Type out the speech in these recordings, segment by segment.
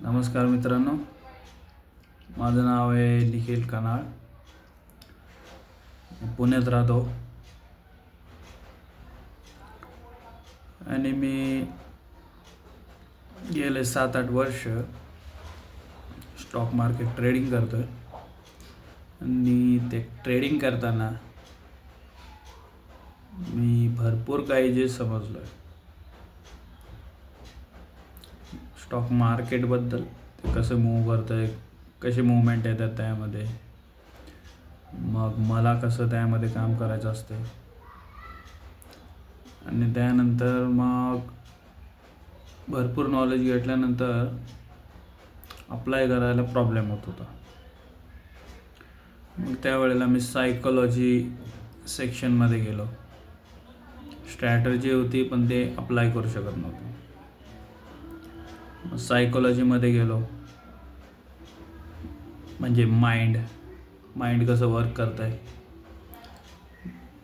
नमस्कार मित्रांनो, माझं नाव आहे निखिल कनाळ. पुण्यात राहतो आणि मी गेले 7-8 वर्ष स्टॉक मार्केट ट्रेडिंग करतो आहे. आणि ते ट्रेडिंग करताना मी भरपूर काही जे समजलो आहे स्टॉक मार्केटबद्दल. ते कसं मूव्ह करतं आहे, कसे मूवमेंट येतात त्यामध्ये, मग मला कसं त्यामध्ये काम करायचं असतं. आणि त्यानंतर मग भरपूर नॉलेज घेतल्यानंतर अप्लाय करायला प्रॉब्लेम होत होता. मग त्यावेळेला मी सायकोलॉजी सेक्शनमध्ये गेलो. स्ट्रॅटर्जी होती पण ते अप्लाय करू शकत नव्हतो. सायकोलॉजीमध्ये गेलो, म्हणजे माइंड कसं वर्क करत आहे.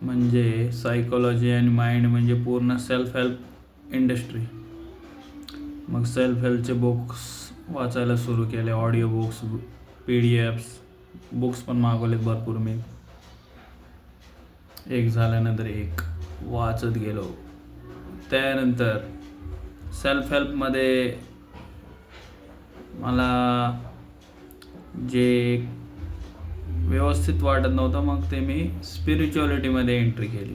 म्हणजे सायकोलॉजी आणि माइंड म्हणजे पूर्ण सेल्फ हेल्प इंडस्ट्री. मग सेल्फ हेल्पचे बुक्स वाचायला सुरू केले, ऑडिओ बुक्स, PDF बुक्स पण मागवलेत भरपूर. मी एक झाल्यानंतर एक वाचत गेलो. त्यानंतर सेल्फ हेल्पमध्ये मला जे व्यवस्थित वाटत नव्हतं, मग ते मी स्पिरिच्युअलिटीमध्ये एंट्री केली.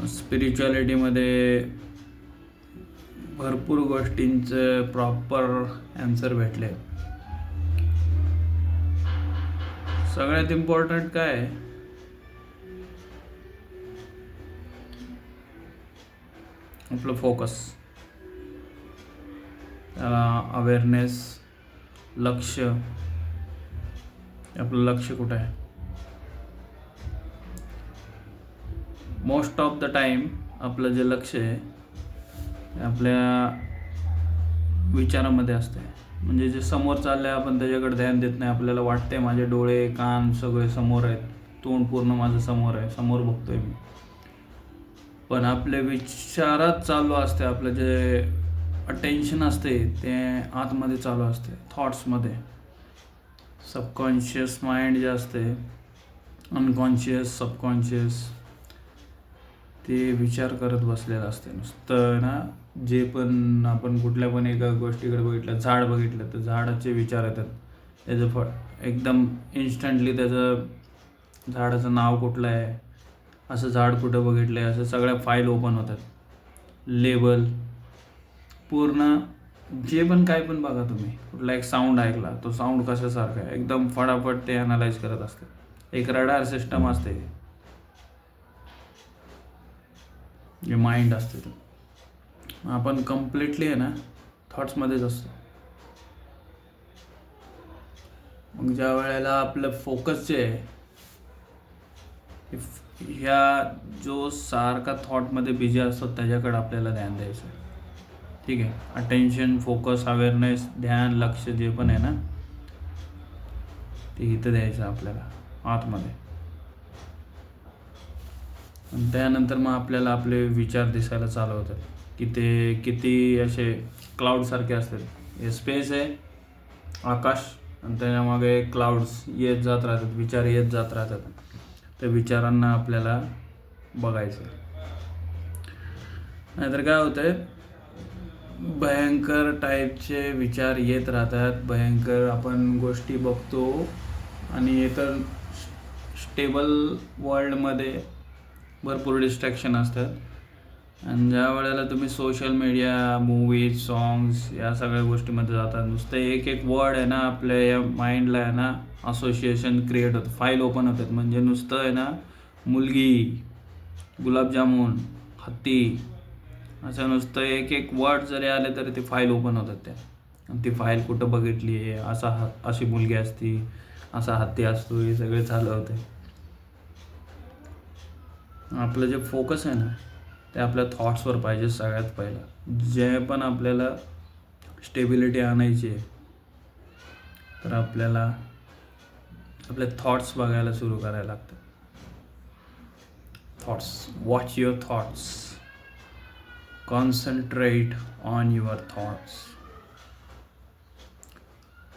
स्पिरिच्युअलिटीमध्ये भरपूर गोष्टींचं प्रॉपर ॲन्सर भेटले. सगळ्यात इम्पॉर्टंट काय आहे, आपलं फोकस, अवेअरनेस, लक्ष. आपलं लक्ष कुठं आहे. मोस्ट ऑफ द टाईम आपलं जे लक्ष आहे आपल्या विचारामध्ये असते. म्हणजे जे समोर चाललं आहे आपण त्याच्याकडे ध्यान देत नाही. आपल्याला वाटते माझे डोळे कान सगळे समोर आहेत, तोंड पूर्ण माझं समोर आहे, समोर बघतोय मी. पण आपले विचारात चालू असते. आपलं जे अटेन्शन असते ते आतमध्ये चालू असते, थॉट्समध्ये. सबकॉन्शियस माइंड जे असते, अनकॉन्शियस, सबकॉन्शियस, ते विचार करत बसलेलं असते नुसतं ना. जे पण आपण कुठल्या पण एका गोष्टीकडे बघितलं, झाड बघितलं तर झाडाचे विचार येतात. त्याचं एकदम इन्स्टंटली त्याचं झाडाचं नाव कुठलं आहे, असं झाड कुठं बघितलं आहे, असं सगळ्या फाईल ओपन होतात. लेबल पूर्ण जे पण काय पण बघा तुम्ही, कुठला एक साऊंड ऐकला, तो साऊंड कशासारखा आहे, एकदम फटाफट ते ॲनालाइज करत असते. एक रडार सिस्टम असते जे माइंड असते. ते आपण कम्प्लिटली आहे ना थॉट्समध्येच असतो. मग ज्या वेळेला आपलं फोकस जे आहे ह्या जो सारखा थॉटमध्ये बिझी असतो त्याच्याकडे आपल्याला ध्यान द्यायचं. ठीक आहे. अटेन्शन, फोकस, अवेअरनेस, ध्यान, लक्ष जे पण आहे ना ते इथं द्यायचं आपल्याला आतमध्ये. आणि त्यानंतर मग आपल्याला आपले विचार दिसायला चालू होतात की ते किती असे क्लाउडसारखे असतात. हे स्पेस आहे, आकाश, आणि त्याच्यामागे क्लाउड्स येत जात राहतात, विचार येत जात राहतात. त्या विचारांना आपल्याला बघायचं. नाहीतर काय होतंय, भयंकर टाईपचे विचार येत राहतात. भयंकर आपण गोष्टी बघतो आणि इतर स्टेबल वर्ल्डमध्ये भरपूर डिस्ट्रॅक्शन असतात. आणि ज्या वेळेला तुम्ही सोशल मीडिया, मूवीज, सॉंग्स या सगळ्या गोष्टीमध्ये जातात, नुसतं एक वर्ड आहे ना आपल्या या माइंडला आहे ना असोसिएशन क्रिएट होतं, फाईल ओपन होतात. म्हणजे नुसतं आहे ना मुलगी, गुलाबजामुन, हत्ती, असं नुसतं एक वर्ड जरी आले तरी ते फाईल ओपन होतात त्या. आणि ती फाईल कुठं बघितली आहे, अशी मुलगी असती, असा हत्ती असतो, हे सगळे चालू होते. आपलं जे फोकस आहे ना ते आपल्या थॉट्सवर पाहिजे सगळ्यात पहिलं. जे पण आपल्याला स्टेबिलिटी आणायची आहे तर आपल्याला आपले थॉट्स बघायला सुरू करायला लागतात. Thoughts, watch your thoughts, concentrate on your thoughts.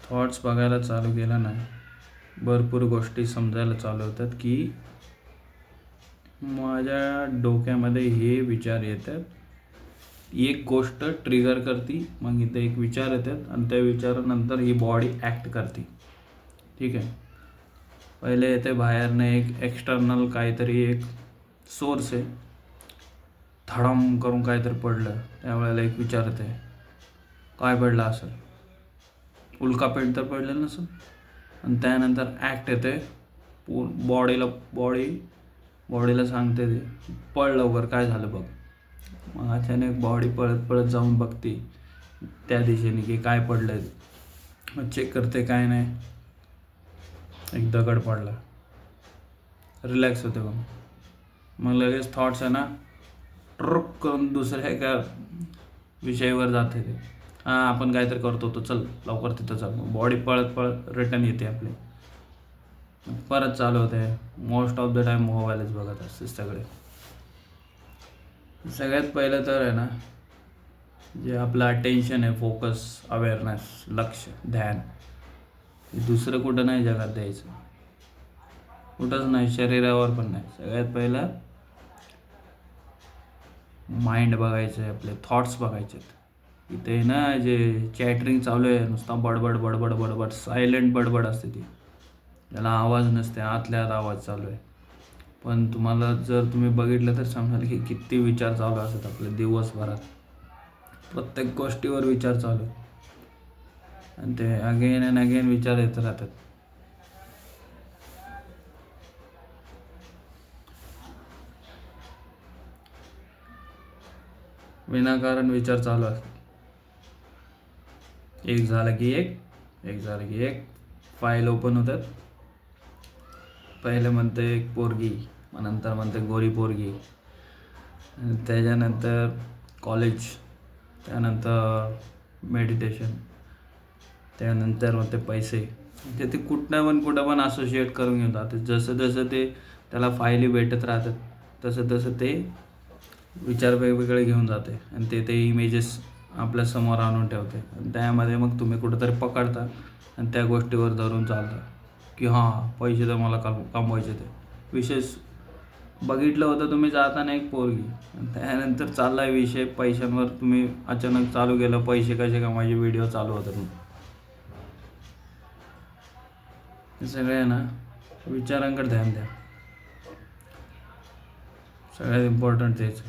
Thoughts बघायला चालू केलं ना, भरपूर गोष्टी समजायला चालू होतात की माझ्या डोक्यामध्ये हे विचार येतात. एक गोष्ट ट्रिगर करते, मग इथे एक विचार येतात आणि त्या विचारानंतर ही बॉडी ॲक्ट करते. ठीक आहे. पहिले येते बाहेरनं एक एक्सटर्नल काहीतरी एक सोर्स आहे, धडम करून काहीतरी पडलं, त्यावेळेला एक विचार येते, काय पडलं असेल, उल्कापेट तर पडलं नसेल. आणि त्यानंतर ॲक्ट येते, बॉडीला सांगते ते पळ लवकर, काय झालं बघ. मग अचानक बॉडी पळत पळत जाऊन बघते त्या दिशेने की काय पडलं. मग चेक करते, काय नाही, एक दगड पडला. रिलॅक्स होते. मग लगेच थॉट्स आहे ना ट्रुक करून दुसऱ्या एका विषयावर जाते ते, हां आपण काहीतरी करतो तो, चल लवकर तिथं चल. बॉडी पळत पळत रिटर्न येते आपली, परत चालू होते. मोस्ट ऑफ द टाईम मोबाईलच बघत असते सगळे. सगळ्यात पहिलं तर आहे ना, जे आपलं अटेन्शन आहे, फोकस, अवेअरनेस, लक्ष, ध्यान, हे दुसरं कुठं नाही जगात द्यायचं, कुठंच नाही, शरीरावर पण नाही. सगळ्यात पहिलं माइंड बघायचं आहे, आपले थॉट्स बघायचे आहेत. इथे ना जे चॅटरिंग चालू आहे, नुसता बडबड बडबड बडबड, सायलेंट बडबड असते ती, त्याला आवाज नसते, आतल्या आत आवाज चालू आहे. पण तुम्हाला जर तुम्ही बघितलं तर समजाल की किती विचार चालू असतात आपले दिवसभरात. प्रत्येक गोष्टीवर विचार चालू आहेत आणि ते अगेन अँड अगेन विचार येत राहतात. विनाकारण विचार चालू असतात. एक झालं की एक फाईल ओपन होतात. पहिले म्हणते एक पोरगी, मग नंतर म्हणते गोरी पोरगी, त्याच्यानंतर कॉलेज, त्यानंतर मेडिटेशन, त्यानंतर म्हणते पैसे. म्हणजे ते कुठं पण असोशिएट करून घेऊन जाते. जसं जसं ते त्याला फायली भेटत राहतात तसं तसं ते विचार वेगवेगळे घेऊन जाते आणि ते इमेजेस आपल्या समोर आणून ठेवते. आणि त्यामध्ये मग तुम्ही कुठंतरी पकडता आणि त्या गोष्टीवर धरून चालता की हां पैसे तर मला कमवायचे. ते विशेष बघितलं होतं तुम्ही जाताना एक पोरगी, त्यानंतर चालला विषय पैशांवर. तुम्ही अचानक चालू केलं पैसे कसे कमायचे व्हिडिओ चालू होतात. हे सगळे ना विचारांकडे ध्यान द्या, सगळ्यात इम्पॉर्टंट तेच.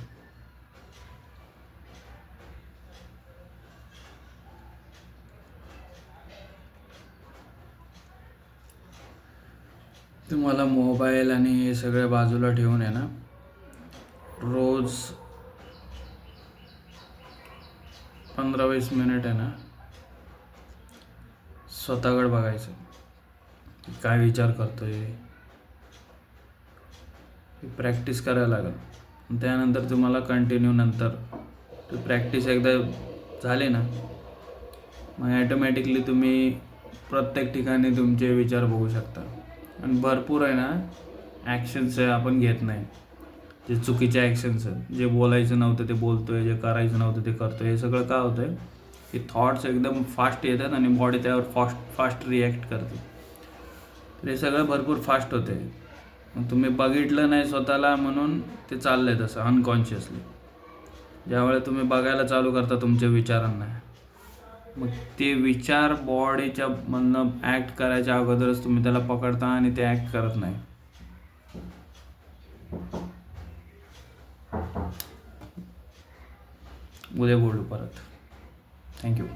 तुम्हाला मोबाईल आणि हे सगळं बाजूला ठेवून आहे ना, रोज 15-20 मिनिट आहे ना स्वतःकडे बघायचं, काय विचार करतोय. प्रॅक्टिस करायला लागेल. त्यानंतर तुम्हाला कंटिन्यू नंतर ती प्रॅक्टिस एकदा झाली ना, मग ॲटोमॅटिकली तुम्ही प्रत्येक ठिकाणी तुमचे विचार बघू शकता. आणि भरपूर आहे ना ॲक्शन्स आहे आपण घेत नाही, जे चुकीचे ॲक्शन्स आहेत, जे बोलायचं नव्हतं ते बोलतोय, जे करायचं नव्हतं ते करतोय. हे सगळं काय होतं आहे की थॉट्स एकदम फास्ट येतात आणि बॉडी त्यावर फास्ट रिॲक्ट करते. तर हे सगळं भरपूर फास्ट होते. मग तुम्ही बघितलं नाही स्वतःला म्हणून ते चाललं आहे तसं अनकॉन्शियसली. ज्यावेळेला तुम्ही बघायला चालू करता तुमच्या विचारांना, मग ते विचार बॉडीच्या मधनं ॲक्ट करायच्या अगोदरच तुम्ही त्याला पकडता आणि ते ॲक्ट करत नाही. उद्या बोलू परत. थँक्यू.